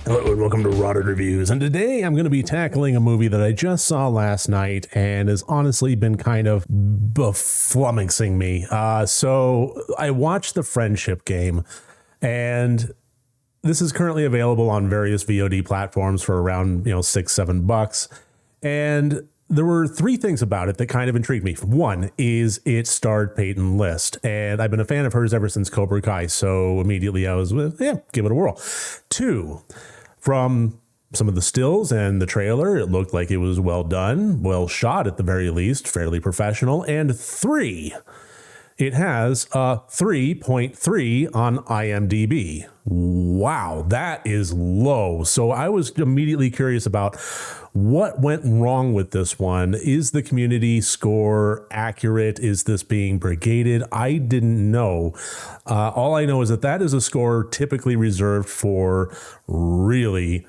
Hello and welcome to Rotted Reviews, and today I'm going to be tackling a movie that I just saw last night and has honestly been kind of flummoxing me. So I watched The Friendship Game, and this is currently available on various VOD platforms for around $6-7, and there were three things about it that kind of intrigued me. One is it starred Peyton List, and I've been a fan of hers ever since Cobra Kai, so immediately I was, give it a whirl. Two, from some of the stills and the trailer, it looked like it was well done, well shot at the very least, fairly professional. And three, it has a 3.3 on IMDb. Wow, that is low. So I was immediately curious about what went wrong with this one. Is the community score accurate? Is this being brigaded? I didn't know. All I know is that is a score typically reserved for really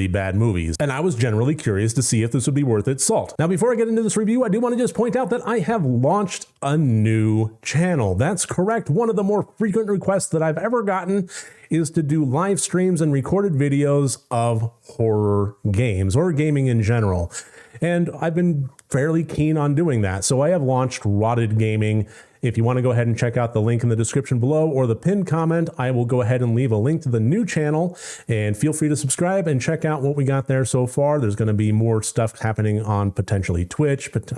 bad movies. And I was generally curious to see if this would be worth its salt. Now, before I get into this review, I do want to just point out that I have launched a new channel. That's correct. One of the more frequent requests that I've ever gotten is to do live streams and recorded videos of horror games or gaming in general. And I've been fairly keen on doing that. So I have launched Rotted Gaming. If you want to go ahead and check out the link in the description below or the pinned comment, I will go ahead and leave a link to the new channel, and feel free to subscribe and check out what we got there so far. There's going to be more stuff happening on potentially Twitch, but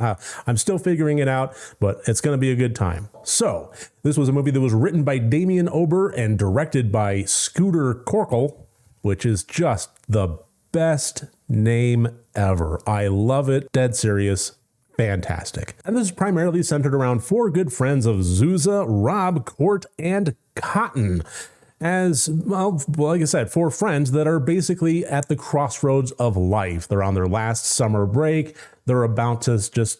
I'm still figuring it out, but it's going to be a good time. So this was a movie that was written by Damien Ober and directed by Scooter Corkle, which is just the best name ever. I love it. Dead serious. Fantastic. And this is primarily centered around four good friends of Zuza, Rob, Court, and Cotton. As, well, like I said, four friends that are basically at the crossroads of life. They're on their last summer break. They're about to just,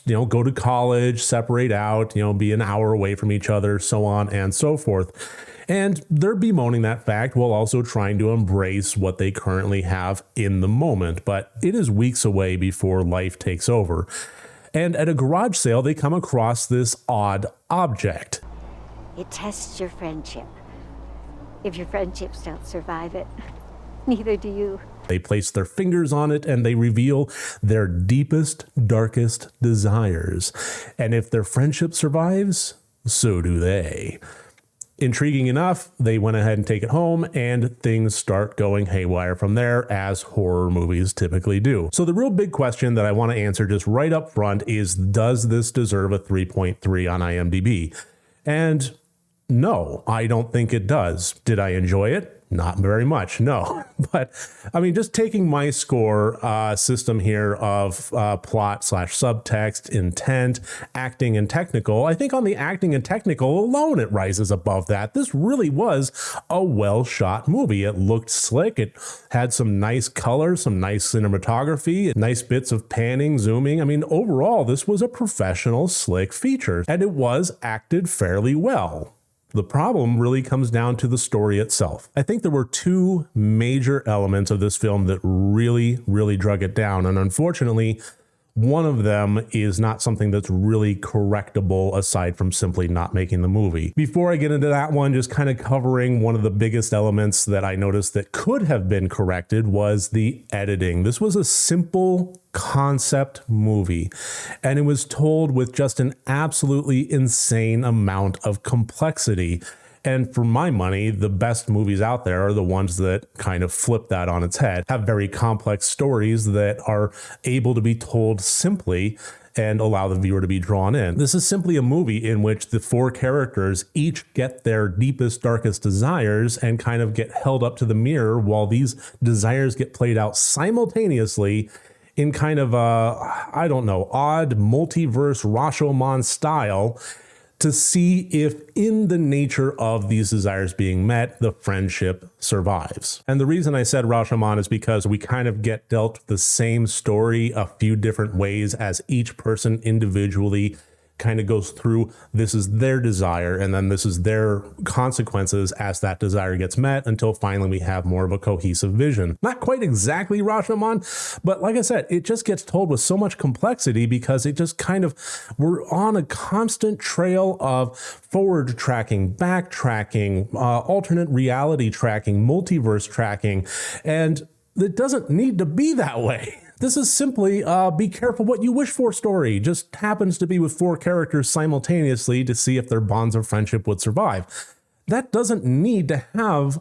go to college, separate out, be an hour away from each other, so on and so forth. And they're bemoaning that fact while also trying to embrace what they currently have in the moment. But it is weeks away before life takes over. And at a garage sale, they come across this odd object. It tests your friendship. If your friendships don't survive it, neither do you. They place their fingers on it and they reveal their deepest, darkest desires. And if their friendship survives, so do they. Intriguing enough, they went ahead and take it home, and things start going haywire from there, as horror movies typically do. So the real big question that I want to answer just right up front is, does this deserve a 3.3 on IMDb? And no, I don't think it does. Did I enjoy it? Not very much, no. But I mean, just taking my score system here of plot/subtext, intent, acting, and technical, I think on the acting and technical alone, it rises above that. This really was a well-shot movie. It looked slick. It had some nice color, some nice cinematography, nice bits of panning, zooming. I mean, overall, this was a professional, slick feature, and it was acted fairly well. The problem really comes down to the story itself. I think there were two major elements of this film that really drug it down. And unfortunately, one of them is not something that's really correctable aside from simply not making the movie. Before I get into that one, just kind of covering one of the biggest elements that I noticed that could have been corrected was the editing. This was a simple concept movie, and it was told with just an absolutely insane amount of complexity. And for my money, the best movies out there are the ones that kind of flip that on its head, have very complex stories that are able to be told simply and allow the viewer to be drawn in. This is simply a movie in which the four characters each get their deepest, darkest desires and kind of get held up to the mirror while these desires get played out simultaneously in kind of a, odd multiverse Rashomon style, to see if in the nature of these desires being met, the friendship survives. And the reason I said Rashomon is because we kind of get dealt the same story a few different ways as each person individually kind of goes through, this is their desire, and then this is their consequences as that desire gets met, until finally we have more of a cohesive vision. Not quite exactly Rashomon, but like I said, it just gets told with so much complexity because it just kind of, we're on a constant trail of forward tracking, backtracking, alternate reality tracking, multiverse tracking, and it doesn't need to be that way. This is simply be careful what you wish for story. Just happens to be with 4 characters simultaneously to see if their bonds of friendship would survive. That doesn't need to have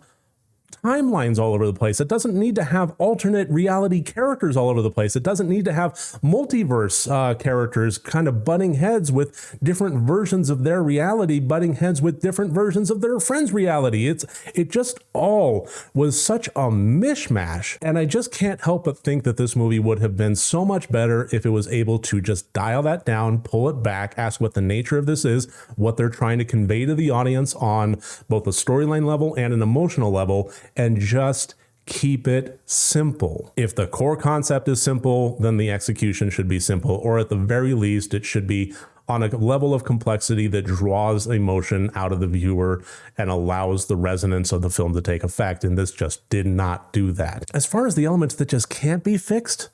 timelines all over the place. It doesn't need to have alternate reality characters all over the place. It doesn't need to have multiverse characters kind of butting heads with different versions of their reality, butting heads with different versions of their friends' reality. It just all was such a mishmash. And I just can't help but think that this movie would have been so much better if it was able to just dial that down, pull it back, ask what the nature of this is, what they're trying to convey to the audience on both a storyline level and an emotional level, and just keep it simple. If the core concept is simple, then the execution should be simple, or at the very least, it should be on a level of complexity that draws emotion out of the viewer and allows the resonance of the film to take effect. And this just did not do that. As far as the elements that just can't be fixed,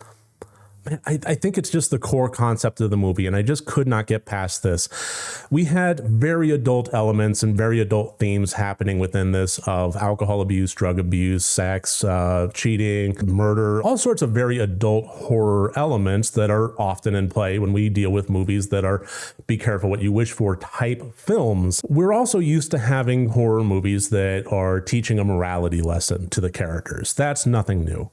I think it's just the core concept of the movie, and I just could not get past this. We had very adult elements and very adult themes happening within this of alcohol abuse, drug abuse, sex, cheating, murder, all sorts of very adult horror elements that are often in play when we deal with movies that are be careful what you wish for type films. We're also used to having horror movies that are teaching a morality lesson to the characters. That's nothing new.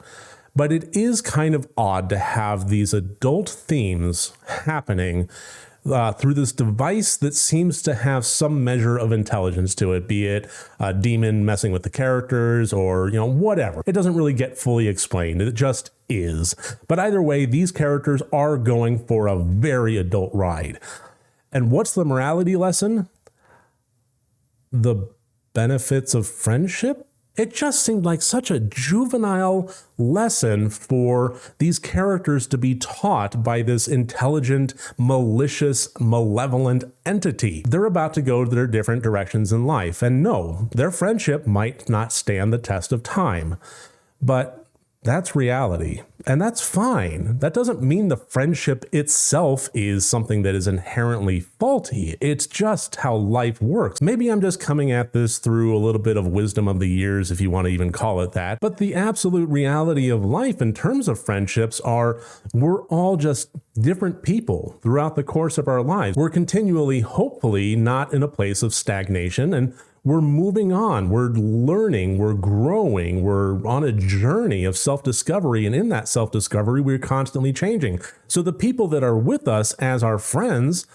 But it is kind of odd to have these adult themes happening through this device that seems to have some measure of intelligence to it, be it a demon messing with the characters or, whatever. It doesn't really get fully explained. It just is. But either way, these characters are going for a very adult ride. And what's the morality lesson? The benefits of friendship? It just seemed like such a juvenile lesson for these characters to be taught by this intelligent, malicious, malevolent entity. They're about to go their different directions in life. And no, their friendship might not stand the test of time. But that's reality. And that's fine. That doesn't mean the friendship itself is something that is inherently faulty. It's just how life works. Maybe I'm just coming at this through a little bit of wisdom of the years, if you want to even call it that. But the absolute reality of life in terms of friendships are we're all just different people throughout the course of our lives. We're continually, hopefully, not in a place of stagnation, and we're moving on, we're learning, we're growing, we're on a journey of self-discovery, and in that self-discovery, we're constantly changing. So the people that are with us as our friends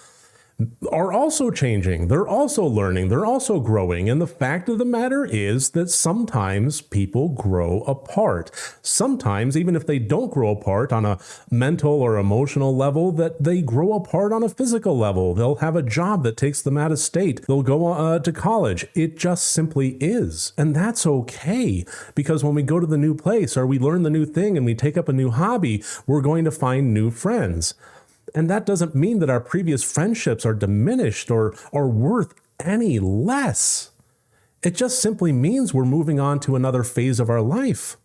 are also changing. They're also learning. They're also growing. And the fact of the matter is that sometimes people grow apart. Sometimes, even if they don't grow apart on a mental or emotional level, that they grow apart on a physical level. They'll have a job that takes them out of state. They'll go to college. It just simply is. And that's okay, because when we go to the new place or we learn the new thing and we take up a new hobby, we're going to find new friends. And that doesn't mean that our previous friendships are diminished or worth any less. It just simply means we're moving on to another phase of our life.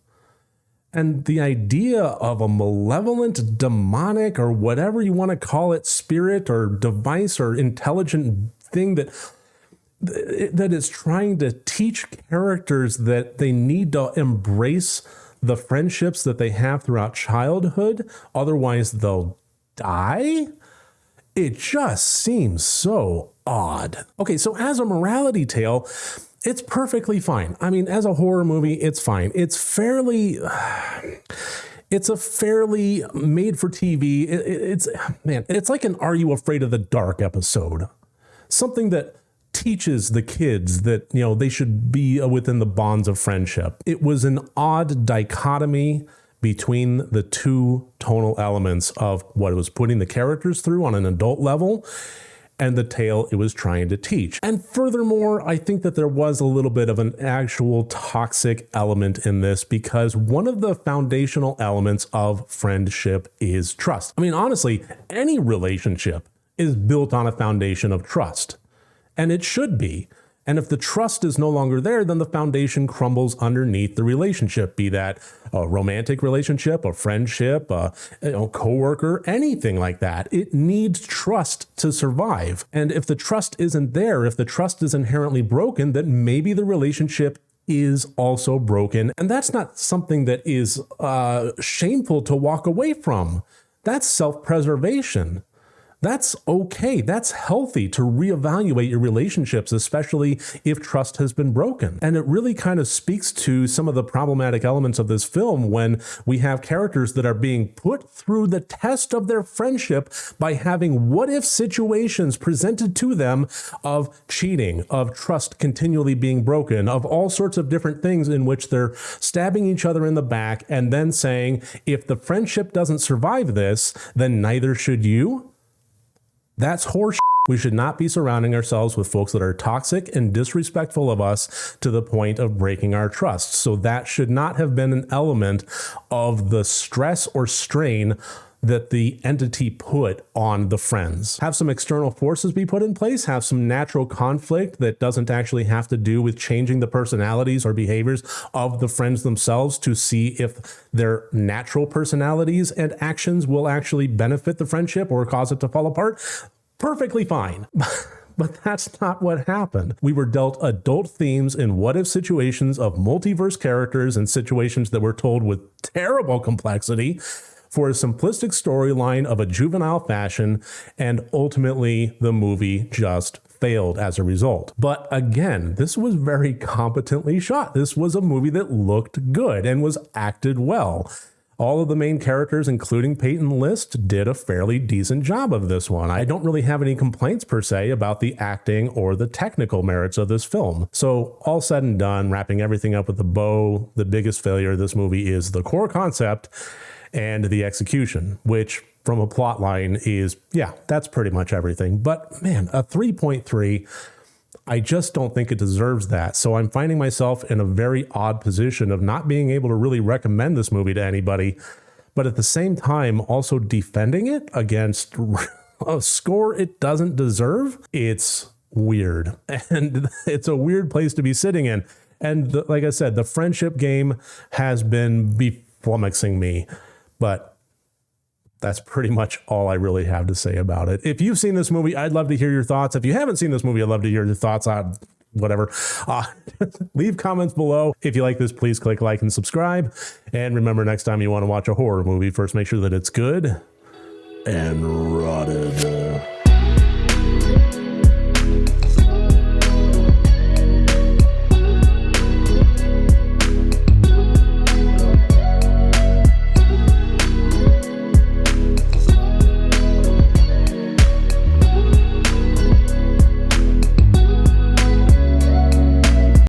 And the idea of a malevolent, demonic, or whatever you want to call it, spirit or device or intelligent thing that is trying to teach characters that they need to embrace the friendships that they have throughout childhood, otherwise they'll die? It just seems so odd. Okay, so as a morality tale, it's perfectly fine. I mean, as a horror movie, it's fine. It's a fairly made for TV. It's like an Are You Afraid of the Dark episode. Something that teaches the kids that, they should be within the bonds of friendship. It was an odd dichotomy between the two tonal elements of what it was putting the characters through on an adult level and the tale it was trying to teach. And furthermore, I think that there was a little bit of an actual toxic element in this, because one of the foundational elements of friendship is trust. I mean, honestly, any relationship is built on a foundation of trust. And it should be. And if the trust is no longer there, then the foundation crumbles underneath the relationship, be that a romantic relationship, a friendship, a coworker, anything like that. It needs trust to survive. And if the trust isn't there, if the trust is inherently broken, then maybe the relationship is also broken. And that's not something that is shameful to walk away from. That's self-preservation. That's okay. That's healthy to reevaluate your relationships, especially if trust has been broken. And it really kind of speaks to some of the problematic elements of this film when we have characters that are being put through the test of their friendship by having what-if situations presented to them of cheating, of trust continually being broken, of all sorts of different things in which they're stabbing each other in the back and then saying, if the friendship doesn't survive this, then neither should you. That's horseshit. We should not be surrounding ourselves with folks that are toxic and disrespectful of us to the point of breaking our trust. So that should not have been an element of the stress or strain that the entity put on the friends. Have some external forces be put in place, have some natural conflict that doesn't actually have to do with changing the personalities or behaviors of the friends themselves to see if their natural personalities and actions will actually benefit the friendship or cause it to fall apart. Perfectly fine. But that's not what happened. We were dealt adult themes in what-if situations of multiverse characters and situations that were told with terrible complexity for a simplistic storyline of a juvenile fashion, and ultimately the movie just failed as a result. But again, this was very competently shot. This was a movie that looked good and was acted well. All of the main characters, including Peyton List, did a fairly decent job of this one. I don't really have any complaints per se about the acting or the technical merits of this film. So all said and done, wrapping everything up with a bow, the biggest failure of this movie is the core concept and the execution, which from a plot line is, yeah, that's pretty much everything. But man, a 3.3, I just don't think it deserves that. So I'm finding myself in a very odd position of not being able to really recommend this movie to anybody, but at the same time also defending it against a score it doesn't deserve. It's weird. And it's a weird place to be sitting in. And like I said, the friendship game has been flummoxing me. But that's pretty much all I really have to say about it. If you've seen this movie, I'd love to hear your thoughts. If you haven't seen this movie, I'd love to hear your thoughts on whatever. Leave comments below. If you like this, please click like and subscribe. And remember, next time you want to watch a horror movie, first make sure that it's good and rotted.